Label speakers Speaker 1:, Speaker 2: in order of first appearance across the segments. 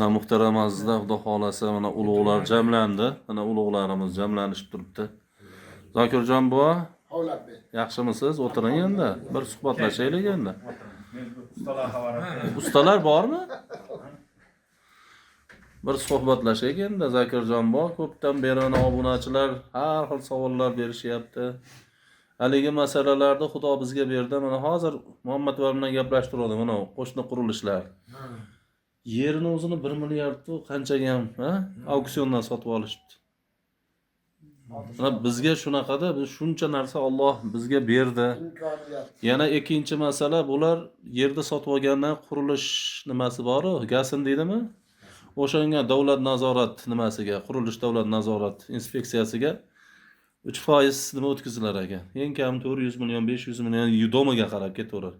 Speaker 1: Mana muhtaram azizlar, Xudo xolasa mana ulug'lar jamlandi. Mana ulug'larimiz jamlanishib turibdi. Zokirjon buva,
Speaker 2: Hovlabek.
Speaker 1: yaxshimisiz? O'tiring endi. Bir suhbatlashaylik endi.
Speaker 3: Men ustalar xabar
Speaker 1: Ustalar bormi? Bir suhbatlashaylik endi. Zokirjon buva, ko'pdan beri obunachilar har xil savollar berishyapti. Haligi masalalarda Xudo bizga berdi. Mana hozir Muhammad va bilan gaplashtirdim. Mana qo'shni qurilishlar. Yerini o'zini 1 milliard qanchaga ham, auksiondan sotib olishibdi. Mana bizga shunaqada, biz shuncha narsa Alloh bizga berdi.
Speaker 2: İmkoniyat.
Speaker 1: Yana ikkinchi masala, bular yerda sotib olgandan qurilish nimasi bor-ku, gasin deydimi? O'shanga davlat nazorat nimasiga, qurilish davlat nazorat inspeksiyasiga 3% nima o'tkazilar ekan. Eng kam 400 million, 500 million yudomiga qarab ketaverar.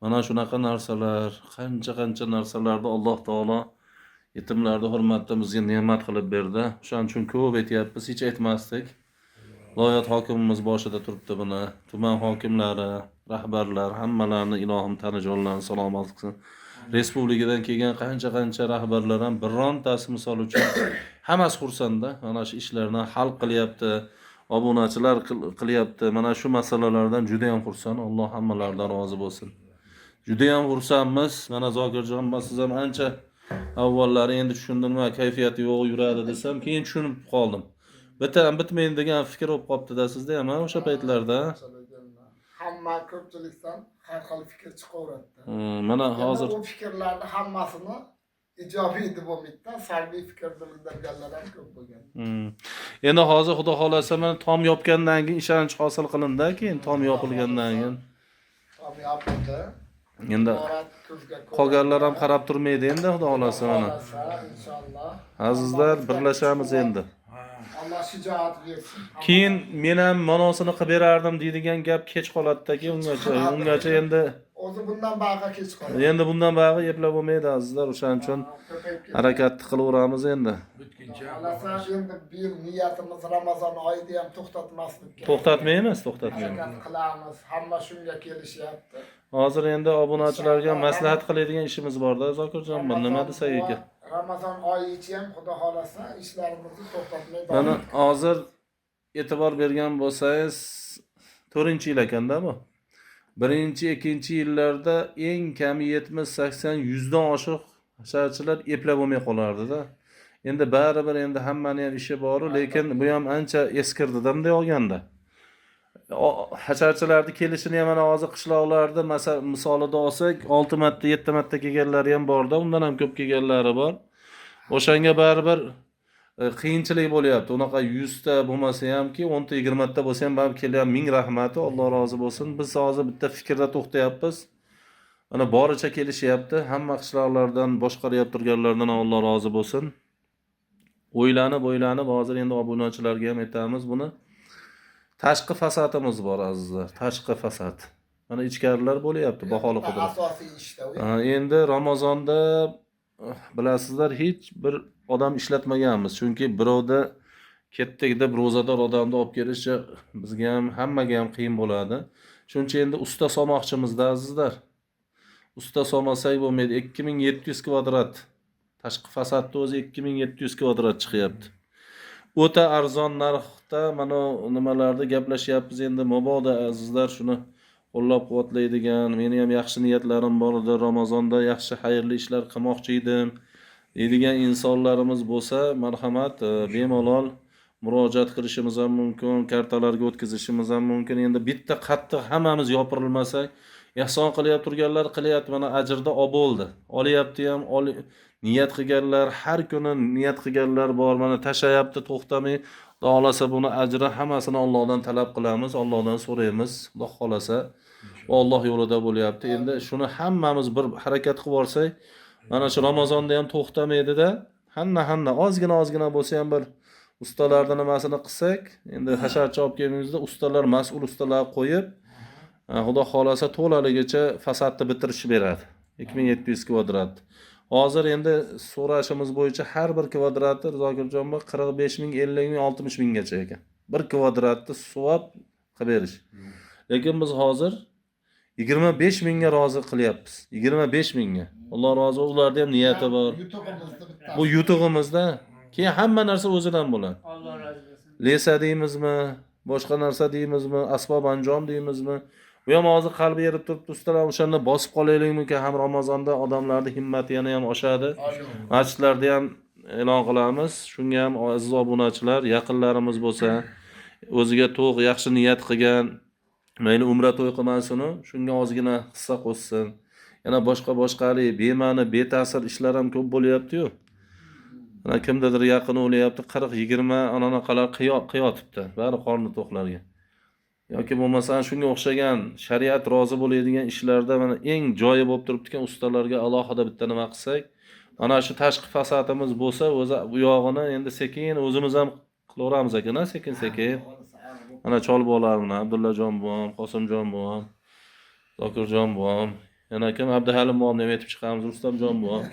Speaker 1: Mana shunaqa narsalar, qancha narsalarni Alloh taolo yetimlarni hurmatda bizga ne'mat qilib berdi. Shuning uchun ko'p aytyapmiz, hech aytmasdik. Viloyat hokimimiz boshida turibdi buni. Tuman hokimlari, rahbarlar hammalarini ilohim tanijonlarni salomat qilsin. Respublikadan kelgan qancha rahbarlar ham birontasi misol uchun hammasi xursanda. Mana shu ishlarni hal qilyapti. Obunachilar qilyapti. Mana shu masalalardan juda ham xursand. Alloh hammalaridan rozi bo'lsin. Juda ham xursandmiz. Mana Zokirjon, siz ham ancha avvallari endi tushundim, nima kayfiyati yo'q yuradi desam, keyin tushunib qoldim. Bitmaydi degan fikr bo'lib qopti-da sizda ham o'sha paytlarda.
Speaker 2: Hamma ko'pchilikdan har xil fikr chiqaveradi.
Speaker 1: Mana hozir
Speaker 2: bu fikrlarni hammasini ijobiy deb bo'lmaydi, salbiy fikr bildirganlar ham ko'p bo'lgan.
Speaker 1: Endi hozir Xudo xolasa mana tom yopgandan keyin ishonch hosil qilindi, keyin tom yopilgandan keyin.
Speaker 2: Tom yopildi.
Speaker 1: Endi qolganlar ham qarab turmaydi endi Xudo xolasa mana.
Speaker 2: Inshaalloh.
Speaker 1: Azizlar, birlashamiz endi.
Speaker 2: Alloh shijoat bersin.
Speaker 1: Keyin men ham manosini qilib berardim deydigan gap kech qoladiki, ungacha endi
Speaker 2: o'zi bundan baqa kech qoladi.
Speaker 1: Endi bundan baqa eplab bo'lmaydi azizlar, o'shaning uchun harakatni qilaveramiz endi.
Speaker 2: Alasa endi bu yil niyatimiz Ramazon oyida ham to'xtatmaslik.
Speaker 1: To'xtatmaymiz.
Speaker 2: Harakat qilamiz. Hamma shunga kelishyapti.
Speaker 1: Hozir endi obunachilarga maslahat qiladigan ishimiz bor-da, Zokirjon, nima desak ekan.
Speaker 2: Ramazon oyigacha ham Xudo xolasa ishlarimizni to'xtatmay
Speaker 1: Mana hozir e'tibor bergan bo'lsangiz 4-yil ekanda bu. 1-2-yillarda eng kami 70-80-100 dan oshiq hasharchilar eplab bo'lmay qolardi-da. Endi baribir endi hammaning ham ishi bor, lekin bu ham ancha eskirdi-da bunday olganda. Hasharchilarni kelishini ham mana hozir qishloqlarda misolida olsak 6 marta, 7 marta kelganlari ham bor-da, undan ham ko'p kelganlari bor. O'shanga baribir qiyinchilik bo'lyapti. Unaqa 100 ta bo'lmasa hamki 10 ta 20 ta bo'lsa ham baribir kelgan, ming rahmat, Alloh rozi bo'lsin. Biz hozir bitta fikrda to'xtayapmiz. Mana boricha kelishyapti. Hamma qishloqlardan boshqarib turganlardan Alloh rozi bo'lsin. O'ylanib hozir endi obunachilarga ham aytamiz buni. Tashqi fasadimiz bor azizlar, tashqi fasad. Mana ichkarilar bo'lyapti, baholi qudrat.
Speaker 2: Asosiy ishda.
Speaker 1: Endi Ramazonda bilasizlar hech bir odam ishlatmaganmiz, chunki birovda ketdik deb ro'zador odamni olib kelish bizga ham, hammaga ham qiyin bo'ladi. Shuncha endi usta solmoqchimizda azizlar. Usta solmasak bo'lmaydi. 2700 kvadrat. Tashqi fasadda o'zi 2700 kvadrat chiqyapti. O'ta arzon narxda mana nimalarda gaplashyapmiz endi. Mabodo azizlar shuni qo'llab-quvvatlaydigan, meni ham yaxshi niyatlarim bor edi, Ramazonda yaxshi xayrli ishlar qilmoqchi edim deydigan insonlarimiz bo'lsa, marhamat, bemalol murojaat qilishimiz ham mumkin, kartalarga o'tkazishimiz ham mumkin. Endi bitta qattiq hammamiz yopirilmasak, ehson qilyapti turganlar qilyapti, mana ajrda bo'ldi. Olyapti ham, niyat qilganlar, har kuni niyat qilganlar bor, mana tashayapti to'xtamay. Xudo xolasa buni ajri hammasini Allohdan talab qilamiz, Allohdan so'raymiz. Xudo xolasa Alloh yo'lida bo'lyapti. Endi shuni hammamiz bir harakat qilib borsak, mana shu Ramazonda ham to'xtamaydi-da. Hanna ozgina bo'lsa ham bir ustalarning nimasini qilsak, endi hasharchi olib kelganimizda ustalar, mas'ul ustalar qo'yib, Xudo xolasa to'laligicha fasadni bitirishib beradi. 2700 kvadrat. Hozir endi so'rashimiz bo'yicha har bir kvadrati Zokirjon 45 ming, 50 ming, 60 minggacha ekan. Bir kvadratni suvab qilib berish. Lekin biz hozir 25 mingga rozi qilyapmiz. 25 mingga. Alloh rozi bo'lsin, ularda ham niyati bor.
Speaker 2: Yutug'imizni bittasi.
Speaker 1: Bu yutug'imizda keyin hamma narsa o'zidan bo'ladi.
Speaker 4: Alloh rozi bo'lsin.
Speaker 1: Lesa deymizmi, boshqa narsa deymizmi, asbob anjom deymizmi? Bu ham hozir qalbi erib turibdi, ustalar o'shanda bosib qolaylikmi, ham Ramazonda odamlarning himmati yana ham oshadi. Masjidlarda ham e'lon qilamiz. Shunga ham aziz obunachilar, yaqinlarimiz bo'lsa, o'ziga to'q yaxshi niyat qilgan, mayli umra to'y qilmasin, shunga ozgina hissa qo'shsin. Yana boshqa bema'ni, beta'sir ishlar ham ko'p bo'lyapti-yu. Mana kimdadir yaqini o'lyapti, 40-20 anaqalar qiyotibdi, bari qorni to'qlarga. Yoki bo'lmasa shunga o'xshagan shariat rozi bo'ladigan ishlarda mana eng joyi bo'lib turibdi-kan, ustalarga alohida bitta nima qilsak, mana shu tashqi fasadimiz bo'lsa, o'zi bu yog'ini endi sekin o'zimiz ham qilaveramiz ekan, sekin-sekin. Mana Cholbolar bilan Abdullajon buvam, Qosimjon buvam, Zokirjon buvam, yana kim Abduhalim buvam deb aytib chiqamiz, Rustamjon buvam.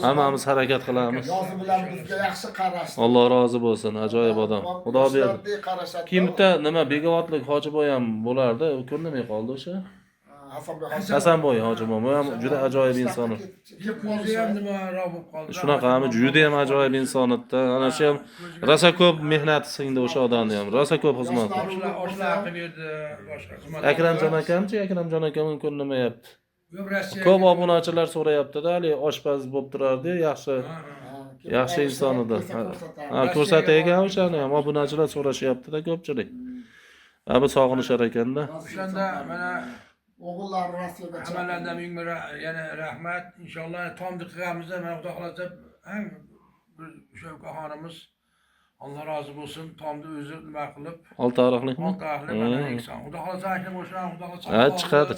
Speaker 1: Hammamiz harakat qilamiz.
Speaker 2: Yozi bilan bizga yaxshi qarashdi.
Speaker 1: Alloh rozi bo'lsin, ajoyib odam. Xudo berdi. Keyin bitta nima Begovatlik hojiboy ham bo'lardi, u ko'rinmay qoldi o'sha. Hasanboy hojiboy, u ham juda ajoyib inson.
Speaker 5: O'zi ham nima robib qoldi.
Speaker 1: Shunaqami, juda ham ajoyib inson edi. Ana shu ham rosa ko'p mehnati singdi o'sha odamni ham, rosa ko'p xizmat qildi.
Speaker 5: Oshlar qilib berdi, boshqa xizmat.
Speaker 1: Akramjon akamchi, Akramjon akam ko'rinmayapti.
Speaker 5: Yo'q, Rossiya.
Speaker 1: Ko'p obunachilar so'rayapti-da, hali oshpaz bo'lib turardi, yaxshi inson edi. Ha, ko'rsataygan o'shani ham obunachilar so'rashyapti-da ko'pchilik. Bu sog'inishar ekanda.
Speaker 5: O'shanda mana
Speaker 2: O'g'illar Rossiyaga
Speaker 5: hammalardan ming yana rahmat. Inshaalloh tomni qilamiz, mana Xudo xolasa ham o'sha ukaxonimiz Alloh rozi bo'lsin, tomni o'zi nima qilib,
Speaker 1: Oltiariqlikmi?
Speaker 5: oltiariqli mana inson. Xudo xolasa aytib o'sha, Xudo xolasa.
Speaker 1: Ha,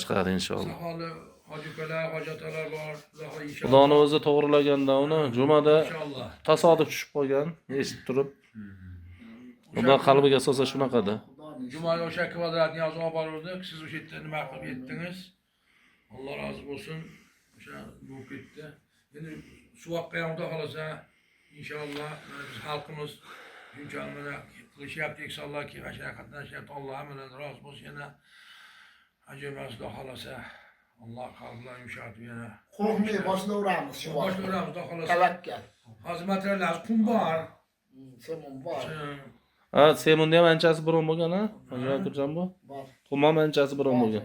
Speaker 1: chiqadi inshaalloh.
Speaker 5: Saholi, hoji ukalar, hoji otalar bor. Xudo xolasa inshaalloh.
Speaker 1: Xudoni o'zi to'g'rilaganda uni jumada
Speaker 5: Inshaalloh.
Speaker 1: tasodif tushib qolgan, eshitib turib. Xudo qalbiga solsa shunaqada.
Speaker 5: Jumada o'sha kvadratni yozib olib bordik. Siz o'sha yerda nima qilib yetdingiz? Alloh rozi bo'lsin. O'sha bo'lib ketdi. Endi suvoqqa ham Xudo xolasa inshaalloh biz xalqimiz shunchalik mana qilishyapti, inshaallohki ashara qatnashyapti. Alloh hammadan rozi bo'lsin. Yana ajoyib Xudo xolasa Alloh qalblarni yumshatib yana
Speaker 2: qo'rqmay boshlayveramiz shu
Speaker 5: boshlayveramiz Xudo xolasa.
Speaker 2: Tavakkal.
Speaker 5: Hozir materiallar qum bor.
Speaker 2: Semun bor.
Speaker 1: Ha, Semunda ham anchasi burun bo'lgan, ha? Hojatjon bu.
Speaker 2: Bor.
Speaker 1: Qum ham anchasi burun bo'lgan.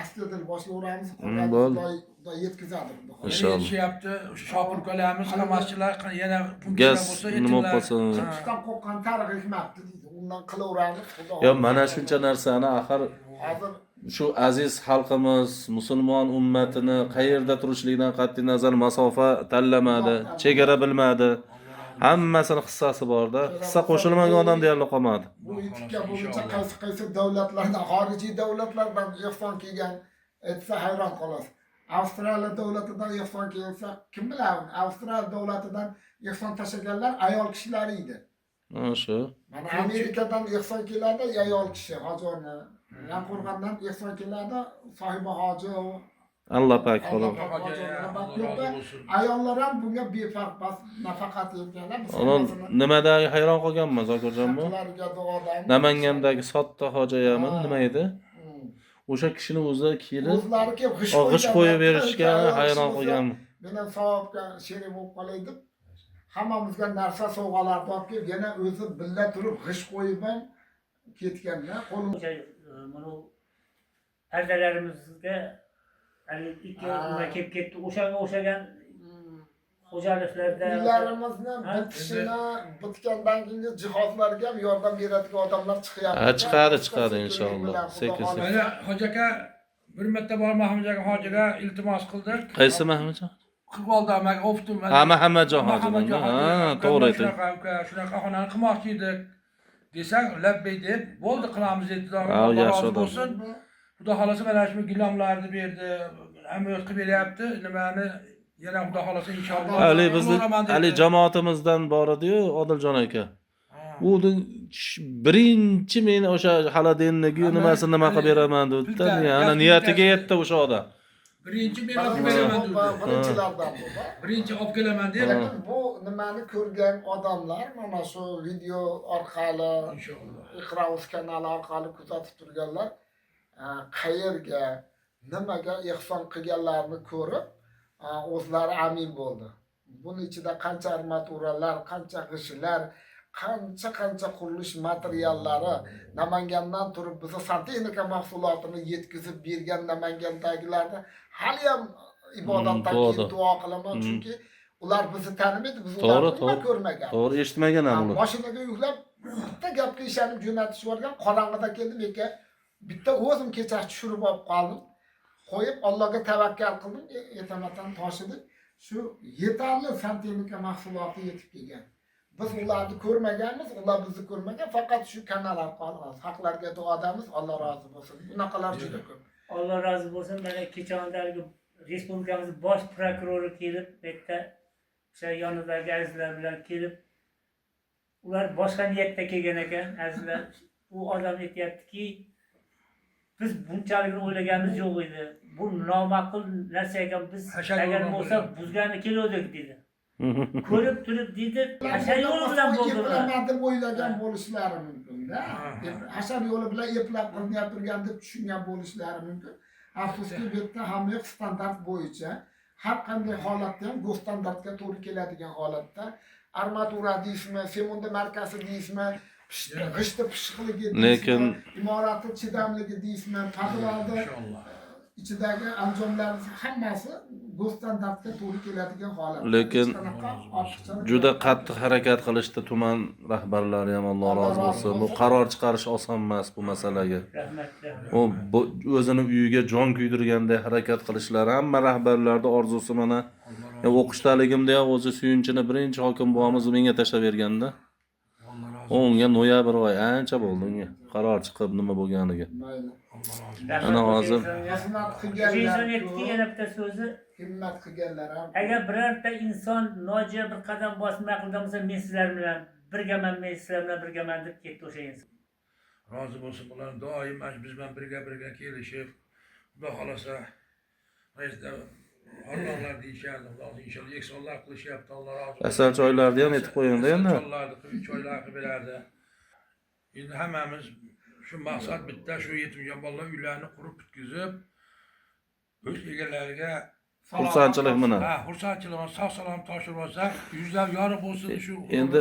Speaker 2: Aslida boshlayveramiz.
Speaker 1: bo'ldi.
Speaker 2: Xudo yetkazadi.
Speaker 1: Inshaalloh.
Speaker 5: Yetishayapti. Shopir ukalarimiz, qamaschilar yana
Speaker 1: Gaz
Speaker 5: bo'lsa
Speaker 1: nima bo'lsa.
Speaker 2: Chiqishdan qo'rqqan tariq hikmatdi deydi. Undan qilaveramiz. Xudo.
Speaker 1: Yo, mana shuncha narsani axir
Speaker 2: Hozir
Speaker 1: shu aziz xalqimiz, musulmon ummatini qayerda turishligidan qat'iy nazar masofa tanlamadi, chegara bilmadi. Hammasini hissasi bor-da. Hissa qo'shilmagan odam deyarli qolmadi.
Speaker 2: bu etika bo'yicha qaysi davlatlardan, xorijiy davlatlardan ehson kelgan aytsa hayron qolasiz. Avstraliya davlatidan ehson kelsa, kim biladi? Avstraliya davlatidan ehson tashlaganlar ayol kishilar edi.
Speaker 1: Shu.
Speaker 2: Mana Amerikadan ehson keladi ayol kishi, hojoni. Yanqo'rg'ondan ehson keladi, sohiba hoji.
Speaker 1: Alloh pak
Speaker 2: Alloh
Speaker 1: xolos.
Speaker 2: pak ayollar ham bunga befarq bas nafaqat yetganlar.
Speaker 1: Onun nimadagi hayron qolganman Zokirjon bu?
Speaker 2: Ularga duodan.
Speaker 1: Namangandagi Sotta hojayami nima edi? O'sha kishini o'zi kelib
Speaker 2: O'zlari kelib
Speaker 1: g'ish qo'yib berishga hayron qolganman.
Speaker 2: Men ham savobga sherik bo'lib qolay deb hammamizga narsa sovg'alarni olib kelib, yana o'zi billa turib g'ish qo'yib ham ketganda qo'lim
Speaker 4: Mana farzandlarimizga hali ikki nima kelib ketdi. O'shanga o'xshagan xo'jaliklarda
Speaker 2: uylarimizni bitgandan keyin jihozlarga ham yordam beradigan odamlar chiqyapti.
Speaker 1: Ha, chiqadi inshaalloh. Sekin.
Speaker 5: Mana hoji aka bir marta bor Mahmud aka hojiga iltimos qildik.
Speaker 1: Qaysi Mahmudjon?
Speaker 5: Qilib oldi amaga oftum.
Speaker 1: Ha, Muhammadjon hojidan. Ha, to'g'ri ayting.
Speaker 5: Shunaqa xonani qilmoqchi edik. Desak, labbay deb, bo'ldi qilamiz dedi.
Speaker 1: Ha, yaxshi odam.
Speaker 5: Xudo xolasa mana shu gilamlarni berdi. Hamma yo'q qilib beryapti. Nimani yana Xudo xolasa inshaalloh.
Speaker 1: Ali jamoatimizdan bor edi-yu, Odiljon aka. U birinchi men o'sha Haladennigi nimasini nima qilib beraman debdi. Yana niyatiga yetdi o'sha odam.
Speaker 5: Birinchi men olib kelaman dedi.
Speaker 2: Birinchilardan bu.
Speaker 5: Birinchi olib kelaman deb.
Speaker 2: Lekin bu nimani ko'rgan odamlar mana shu video orqali,
Speaker 5: Inshaalloh.
Speaker 2: Iqraus kanali orqali kuzatib turganlar qayerga nimaga ehson qilganlarini ko'rib, o'zlari amin bo'ldi. Buning ichida qancha armaturalar, qancha g'ishlar, qancha qurilish materiallari Namangandan turib bizni santexnika mahsulotini yetkazib bergan Namangandagilarni hali ham ibodatdan keyin duo qilaman, chunki ular bizni tanimaydi, biz ularni nima ko'rmagan.
Speaker 1: To'g'ri, eshitmagan ham ular.
Speaker 2: Mashinaga yuklab bitta gapga ishonib jo'natishib yuborgan, qorong'ida keldim aka. Bitta o'zim kecha tushirib olib qoldim. Qo'yib Allohga tavakkal qildim, ertamatan toshidi. Shu yetarli santexnika mahsuloti yetib kelgan. Biz ularni ko'rmaganmiz, ular bizni ko'rmagan, faqat shu kanal orqali haqlarga duodamiz, Alloh rozi bo'lsin. Bunaqalar juda ko'p.
Speaker 4: Alloh rozi bo'lsin. Mana kechondagi respublikamiz bosh prokurori kelib, bu yerda o'sha yonidagi azizlar bilan kelib, ular boshqa niyatda kelgan ekan, azizlar. U odam aytayaptiki, biz bunchalik o'ylaganimiz yo'q edi. Bu noma'qul narsa ekan, biz agar bo'lsa buzgani keluvdik dedi. Ko'rib turib dedi, hashar yo'li bilan bo'ldilar.
Speaker 2: Deb o'ylagan bo'lishlari mumkin-da. Hashar yo'li bilan eplab qilinib turgan deb tushungan bo'lishlari mumkin. Afsuski bu yerda hamma standart bo'yicha har qanday holatda ham bu standartga to'g'ri keladigan holatda armatura deysizmi, semonda markasi deysizmi, g'ishti pishiqligi
Speaker 1: lekin
Speaker 2: imorati chidamligi deysizmi, podvalda ichidagi anjomlar hammasi bu standartga to'g'ri keladigan holat.
Speaker 1: Lekin juda qattiq harakat qilishdi tuman rahbarlari ham, Alloh rozi bo'lsin. Bu qaror chiqarish oson emas bu masalaga.
Speaker 4: Rahmat.
Speaker 1: U o'zini uyiga jon kuydirganda harakat qilishlari hamma rahbarlarda orzusi mana. O'qishdaligimda ham o'zi suyunchini birinchi hokim bobomiz menga tashlab berganda. Unga noyabr oyi ancha bo'ldi unga. Qaror chiqib nima bo'lganiga. Ana hozir
Speaker 2: xizmat qilganlar,
Speaker 4: yana bitta so'zi,
Speaker 2: himmat qilganlar ham.
Speaker 4: agar birorta inson nojo'ya bir qadam bosmay qilgan bo'lsa, men sizlar bilan birgaman, men sizlar bilan birgaman deb ketdi o'sha inson.
Speaker 5: Rozi bo'lsin ular doim biz bilan birga kelishib, xudo xolasa Allahlar deyishadi, inshaalloh eksonlar qilishyapti, Alloh rozi bo'lsin.
Speaker 1: asal choylarni ham aytib qo'yingda endi.
Speaker 5: Choylar qilib berardi. Endi hammamiz shu maqsad bitta, shu yetimjon bolalar uylarini qurib bitkizib, o'z egalariga
Speaker 1: Xursandchilik bilan.
Speaker 5: Ha, xursandchilik bilan sog'-salom topshirib olsak, yuzlar yorug' bo'lsin shu.
Speaker 1: Endi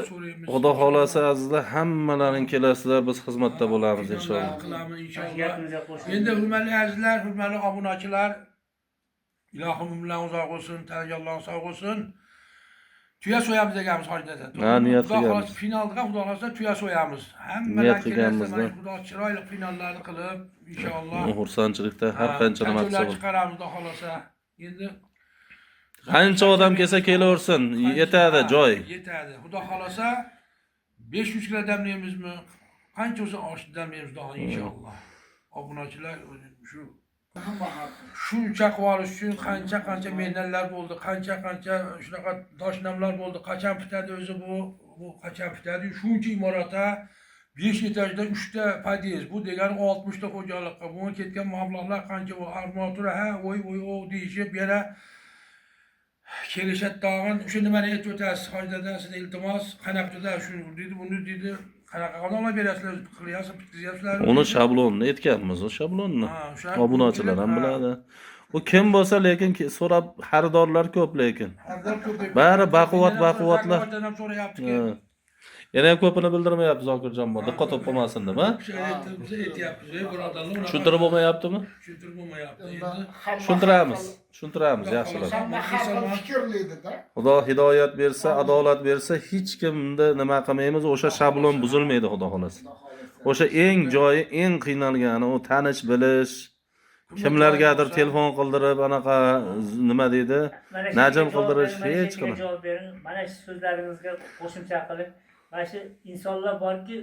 Speaker 1: Xudo xolasa azizlar hammalaring kelasizlar, biz xizmatda bo'lamiz inshaalloh.
Speaker 5: Qilamiz inshaalloh. Endi hurmatli azizlar, hurmatli obunachilar, ilohim bilan uzoq bo'lsin, tanajonlar sog' bo'lsin. Tuya so'yamiz deganmiz hojida.
Speaker 1: Ha, niyat qilganmiz.
Speaker 5: Finalda Xudo xolasa tuya so'yamiz.
Speaker 1: Niyat qilganmiz.
Speaker 5: Xudo chiroyli finallarni qilib, inshaalloh.
Speaker 1: Xursandchilikda har qancha nima qilsa bo'ladi.
Speaker 5: Chiqaramiz Xudo xolasa. Endi
Speaker 1: qancha odam kelsa kelaversin, yetadi joy.
Speaker 5: Yetadi. Xudo xolasa 500 kilo damlaymizmi? Qancha o'zi osh damlaymiz Xudo inshaalloh. Obunachilar shu shuncha qilib olish uchun qancha mehnatlar bo'ldi, qancha shunaqa doshnamlar bo'ldi. Qachon bitadi o'zi bu qachon bitadi? Shuncha imoratda 5 etajda 3 ta podiyez. Bu degani 60 ta xo'jalikqa. Bunga ketgan mablag'lar qancha bu armatura, ha, voy deyishib yana kelishadi tag'in. O'sha nimani aytib o'tasiz, hojidadan sizga iltimos, qanaqada shu dedi, buni dedi. Qanaqa qilib berasizlar, qilyapsiz, bitkizyapsizlar.
Speaker 1: Uni shablonni aytganmiz, o shablonni. Obunachilar ham biladi. U kim bo'lsa lekin so'rab xaridorlar ko'p lekin. Bari baquvvatlar. Yana ham ko'pini bildirmayapti Zokirjon bo, diqqat olib qolmasin deb, ha?
Speaker 5: Biz aytyapmiz, birodarlar.
Speaker 1: Tushuntirib bo'lmayaptimi?
Speaker 5: Tushuntirib bo'lmayapti.
Speaker 1: Tushuntiramiz, yaxshilab.
Speaker 2: Hamma har xil fikrlaydi-da.
Speaker 1: Xudo hidoyat bersa, adolat bersa, hech kimni nima qilmaymiz, o'sha shablon buzilmaydi Xudo xolasa. O'sha eng joyi, eng qiynalgani u tanish bilish, kimlargadir telefon qildirib, anaqa nima deydi, najm qildirish hech qilma.
Speaker 4: Mana shu so'zlaringizga qo'shimcha qilib, mana shu insonlar borki,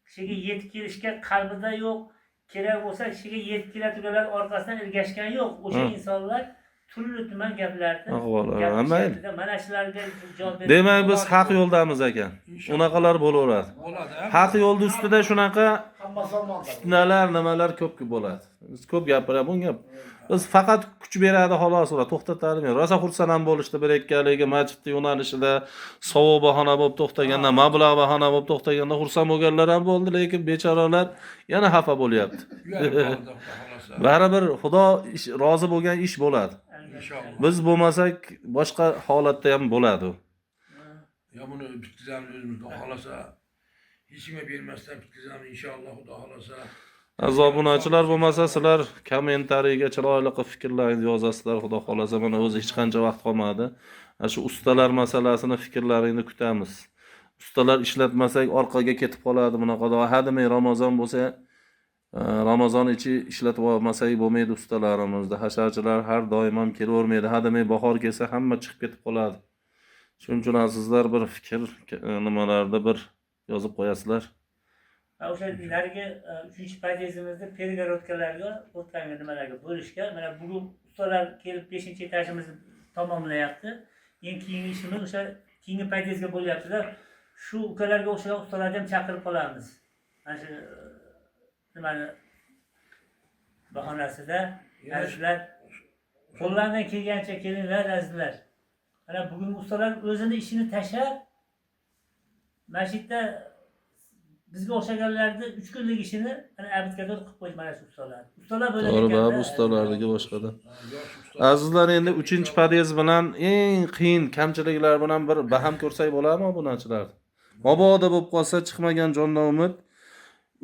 Speaker 4: kishiga yetib kelishga qalbida yo'q, kerak bo'lsa kishiga yetib keladiganlar orqasidan ergashgan yo'q. O'sha insonlar turli tuman gaplarni gapirishadi. Mana shularga javob berib.
Speaker 1: Demak, biz haq yo'ldamiz ekan. Unaqalar bo'laveradi. Haq yo'lda ustida shunaqa
Speaker 2: Hamma zamonda.
Speaker 1: fitnalar, nimalar ko'p bo'ladi. Biz ko'p gapiramiz, bunga Biz faqat kuch beradi xolos, ular to'xtatadi. Rosa xursand ham bo'lishdi bir ikkaligi masjidning yo'nalishida sovuq bahona bo'lib to'xtaganda, mablag' bahona bo'lib to'xtaganda xursand bo'lganlar ham bo'ldi, lekin bechoralar yana xafa bo'lyapti. Baribir Xudo rozi bo'lgan ish bo'ladi.
Speaker 5: İnşallah.
Speaker 1: Biz bo'lmasak boshqa holatda ham bo'ladi.
Speaker 5: Ya bunu bitkizamiz özümüzde halasa. Hiç kime bilmezsen bitkizamiz inşallah Xudo halasa.
Speaker 1: Azobunachilar bo'lmasa, sizlar kommentariyaga chiroyli qilib fikrlaringizni yozasizlar. Xudo xolasa, mana o'zi hech qancha vaqt qolmadi. Ana shu ustalar masalasini fikrlaringni kutamiz. Ustalar ishlatmasak orqaga ketib qoladi bunaqada. Hadimay Ramazon bo'lsa, Ramazon ichi ishlatib olmasak bo'lmaydi ustalarimizda. Hasharchilar har doim ham kelavermaydi. Hadimay bahor kelsa hamma chiqib ketib qoladi. Shuning uchun sizlar bir fikr nimalarda bir yozib qo'yasizlar.
Speaker 4: O'sha narigi 3-podyezdimizda перегородкаларga o'tgan nimalarga bo'lishga, mana bugun ustalar kelib 5-etajimizni tamomlayapti. Eng keyingi ishimiz o'sha keyingi podyezdga bo'lyapti-da. Shu ukalarga o'xshagan ustalarni ham chaqirib qolamiz. Mana shu nimani bahonasida azizlar qo'llaridan kelgancha kelinglar azizlar. Mana bugun ustalar o'zini ishini tashlab masjidda bizga o'xshaganlarni 3 kunlik ishini ana abidkador qilib qo'ydi mana shu ustalar. Ustalar bo'lar
Speaker 1: To'g'ri,
Speaker 4: ekan.
Speaker 1: bu ustalarga boshqada. Azizlar, endi 3-podyez bilan eng qiyin kamchiliklar bilan bir baham ko'rsak bo'ladimi obunachilar? Mabodo bo'lib qolsa chiqmagan jondan umid.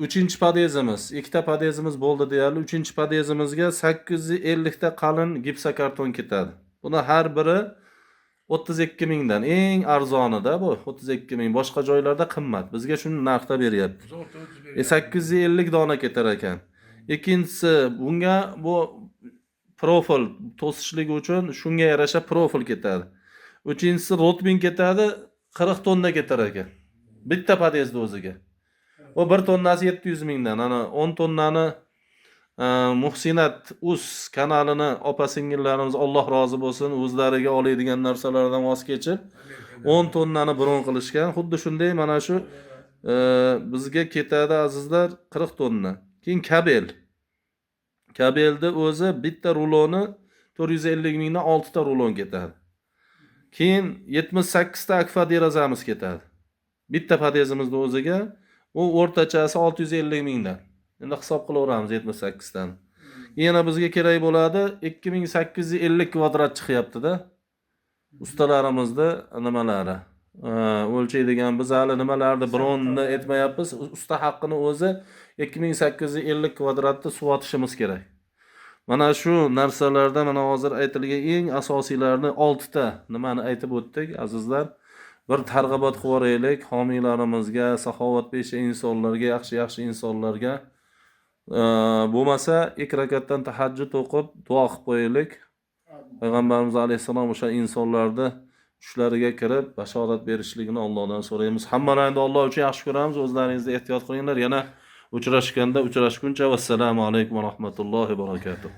Speaker 1: 3-podyezimiz, 2ta podyezimiz bo'ldi deyarli. 3-podyezimizga 850 ta qalin gipsokarton ketadi. Buni har biri 32 mingdan, eng arzonida bu 32 ming. Boshqa joylarda qimmat. Bizga shuni narxda beryapti. 850 dona ketar ekan. Ikkinchisi, bunga bu profil to'sishligi uchun shunga yarasha profil ketadi. Uchinchisi rotbin ketadi, 40 tonna ketar ekan. Bitta podyezda o'ziga. O 1 tonnasi 700 mingdan. Ana 10 tonnani Muhsinat Uz kanalini opa-singillarimiz Alloh rozi bo'lsin, o'zlariga oladigan narsalardan voz kechib 10 tonnani bron qilishgan. Xuddi shunday mana shu bizga ketadi azizlar 40 tonna. Keyin kabel. Kabelda o'zi bitta ruloni 450 mingdan 6 ta rulon ketadi. Keyin 78 ta akfa derazamiz ketadi. Bitta podyezimizda o'ziga u o'rtachasi 650 mingdan. Endi hisob qilaveramiz 78 dan. Yana bizga kerak bo'ladi 2850 kvadrat chiqyapti-da. Ustalarimizda nimalari o'lchaydigan biz hali nimalarni bronni aytmayapmiz. Usta haqqini o'zi 2850 kvadratda suvatishimiz kerak. Mana shu narsalarda mana hozir aytilgan eng asosiylarni 6 ta nimani aytib o'tdik azizlar. Bir targ'ibot qilib o'raylik homiylarimizga, saxovatpesha insonlarga, yaxshi insonlarga. Bo'lmasa 2 rakatdan tahajjud o'qib duo qilib qo'yaylik. Payg'ambarimiz alayhisalom o'sha insonlarni tushlariga kirib bashorat berishligini Allohdan so'raymiz. Hammalaringizni Alloh uchun yaxshi ko'ramiz. O'zlaringizni ehtiyot qilinglar. Yana uchrashganda uchrashguncha vassalomu alaykum va rahmatullohi va barakatuh.